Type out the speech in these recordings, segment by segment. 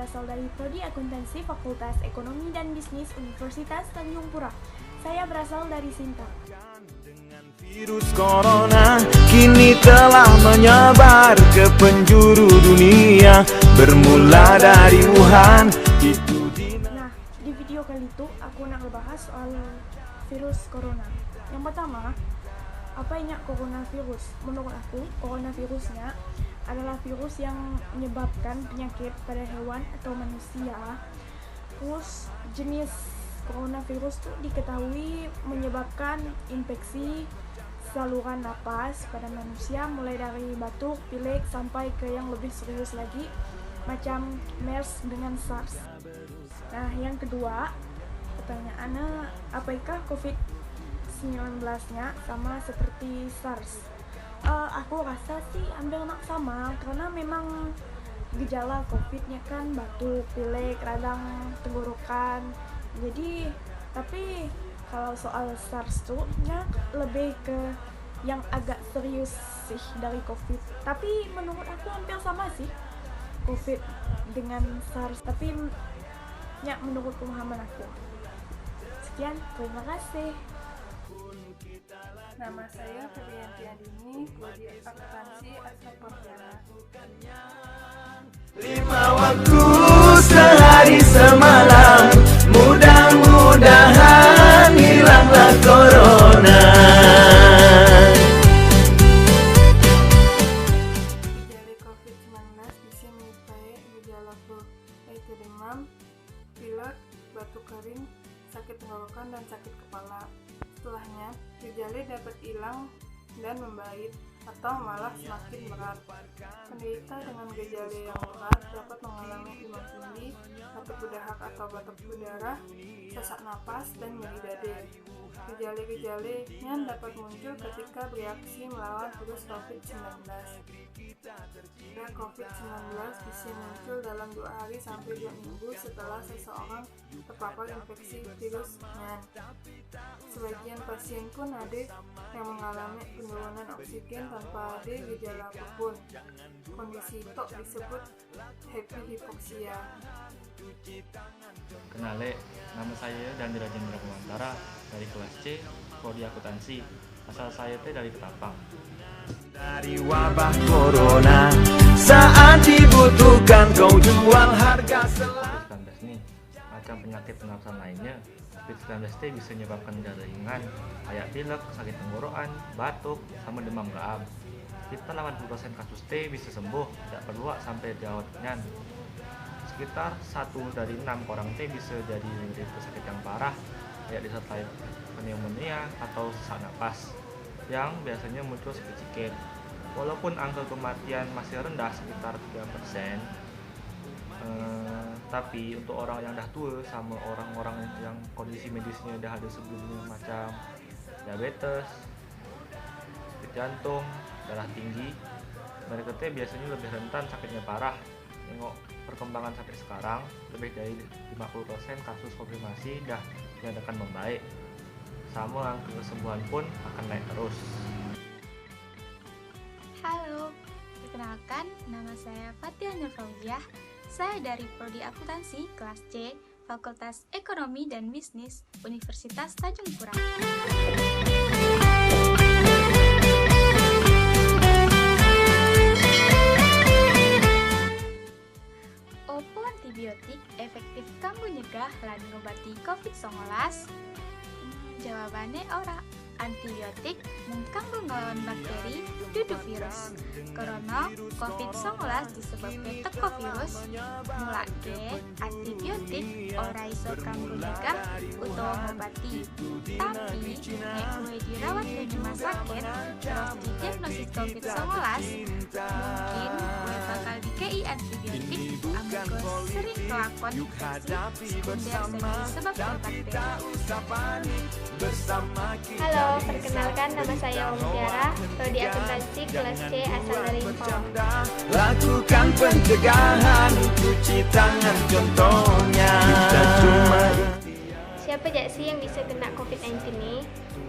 berasal dari Prodi Akuntansi Fakultas Ekonomi dan Bisnis Universitas Tanjung Pura. Saya berasal dari Sintang. Dengan virus corona kini telah menyebar ke penjuru dunia, bermula dari Wuhan. Nah, di video kali itu aku nak ngebahas soal virus corona. Yang pertama, apa ini coronavirus? Menurut aku, coronavirusnya adalah virus yang menyebabkan penyakit pada hewan atau manusia. Terus jenis coronavirus itu diketahui menyebabkan infeksi saluran napas pada manusia, mulai dari batuk, pilek sampai ke yang lebih serius lagi macam MERS dengan SARS. Nah, yang kedua, pertanyaannya, apakah COVID-19-nya sama seperti SARS? Aku rasa sih hampir sama, karena memang gejala COVID-nya kan batuk, pilek, radang tenggorokan. Jadi, tapi kalau soal SARS tuh lebih ke yang agak serius sih dari COVID. Tapi menurut aku hampir sama sih COVID dengan SARS. Tapi ya menurut pemahaman aku. Sekian, terima kasih. Nama saya Febrianti Andini, Prodi Akuntansi asal Pontianak. 5 waktu sehari semalam, mudah-mudahan hilanglah corona. Gejala COVID-19 bisa menyertai gejala flu, yaitu demam, pilek, batuk kering, sakit tenggorokan, dan sakit kepala. Setelahnya, gejala dapat hilang dan membaik atau malah semakin berat. Penderita dengan gejala yang berat dapat mengalami demam tinggi, batuk berdahak atau batuk berdarah, sesak napas, dan nyeri dada. Gejala-gejalanya dapat muncul ketika bereaksi melawan virus COVID-19. COVID-19 bisa muncul dalam 2 hari sampai 2 minggu setelah seseorang terpapar infeksi virusnya. Sebagian pasien pun ada yang mengalami penurunan oksigen tanpa ada gejala apapun. Kondisi itu disebut happy hypoxia. Kenale, nama saya Dandra Jendra Kumantara dari kelas C, Prodi Akuntansi. Asal saya dari Ketapang. Dari wabah corona, saat dibutuhkan kau jual harga selalu. COVID-19 nih, macam penyakit pernafasan lainnya, COVID-19 bisa menyebabkan gejala ringan, kayak pilek, sakit tenggorokan, batuk, sama demam gaam. Kita 80% kasus T bisa sembuh, tidak perlu sampai dirawatnya. Sekitar 1 dari 6 orang T bisa jadi menderita sakit yang parah, kayak disertai pneumonia atau sesak napas, yang biasanya muncul sedikit. Walaupun angka kematian masih rendah sekitar 3%, tapi untuk orang yang dah tua sama orang-orang yang kondisi medisnya dah ada sebelumnya macam diabetes, sakit jantung, darah tinggi, mereka biasanya lebih rentan sakitnya parah. Tengok perkembangan sampai sekarang, lebih dari 50% kasus konfirmasi dah dinyatakan membaik. Sama angka kesembuhan pun akan naik terus. Halo, perkenalkan nama saya Fatia Nurfauziah. Saya dari Prodi Akuntansi kelas C, Fakultas Ekonomi dan Bisnis Universitas Tanjung Pura. Opo antibiotik efektif kanggo nyegah lan ngobati COVID-19? Jawabannya ora. Antibiotik mung kanggo nglawan bakteri dudu virus. Karena COVID-19 disebabkan teko virus, mulake antibiotik ora iso kanggo nyegah utawa ngobati. Tapi nek kowe dirawat di rumah sakit terus didiagnosis COVID-19, mungkin kowe bakal dikei antibiotik amarga sering kelakon infeksi sekunder sing disebabkan bakteri. Halo, perkenalkan nama saya Omtiara, Prodi Akuntansi kelas C asal dari Pawang. Lakukan pencegahan, cuci tangan contohnya. Kita cuma Siap Siapa aja sih yang bisa kena COVID-19 nih?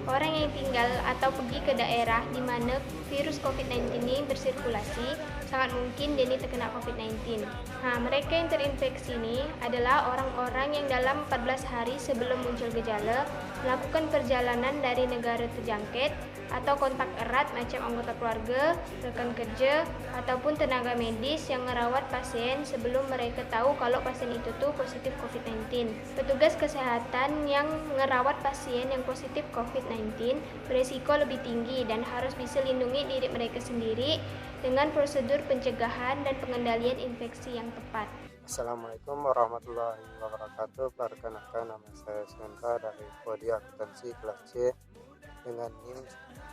Orang yang tinggal atau pergi ke daerah di mana virus COVID-19 ini bersirkulasi, sangat mungkin dia ini terkena COVID-19. Nah, mereka yang terinfeksi ini adalah orang-orang yang dalam 14 hari sebelum muncul gejala melakukan perjalanan dari negara terjangkit atau kontak erat macam anggota keluarga, rekan kerja, ataupun tenaga medis yang merawat pasien sebelum mereka tahu kalau pasien itu tuh positif COVID-19. Petugas kesehatan yang merawat pasien yang positif COVID-19 beresiko lebih tinggi dan harus bisa lindungi diri mereka sendiri dengan prosedur pencegahan dan pengendalian infeksi yang tepat. Assalamualaikum warahmatullahi wabarakatuh. Perkenalkan, nama saya Senta dari Prodi Akuntansi kelas C dengan NIM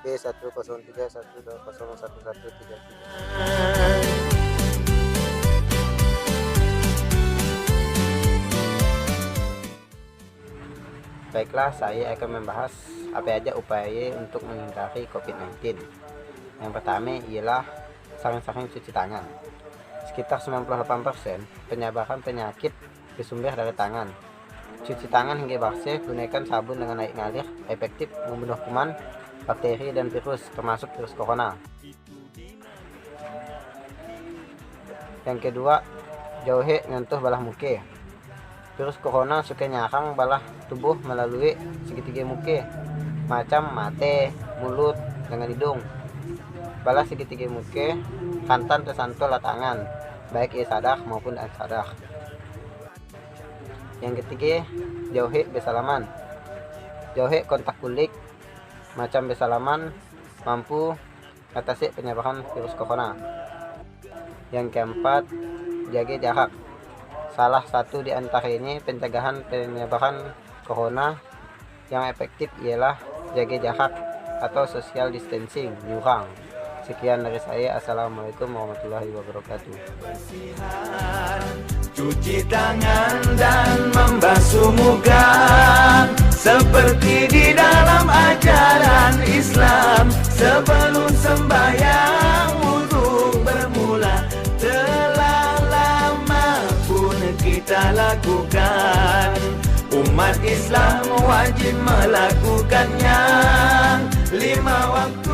B1210133. Baiklah, saya akan membahas apa aja upaya untuk menghindari COVID-19. Yang pertama ialah sering-sering cuci tangan. Sekitar 98% penyebaran penyakit bersumber dari tangan. Cuci tangan hingga bersih, gunakan sabun dengan air ngalir, efektif membunuh kuman, bakteri, dan virus, termasuk virus corona. Yang kedua, jauhi nyentuh balah muka. Virus corona suka nyerang balah tubuh melalui segitiga muka, macam mata, mulut, dengan hidung. Balah segitiga muka rentan tersentuh tangan, baik ia sadar maupun tidak sadar. Yang ketiga, jauhi bersalaman. Jauhi kontak kulit, macam bersalaman mampu atasi penyebaran virus corona. Yang keempat, jaga jarak. Salah satu di antara ini pencegahan penyebaran corona yang efektif ialah jaga jarak atau social distancing, nyurang. Sekian dari saya. Assalamualaikum warahmatullahi wabarakatuh. Cuci tangan dan membasuh muka seperti di dalam ajaran Islam. Sebelum sembahyang wudu bermula, telah lama pun kita lakukan. Umat Islam wajib melakukannya 5 waktu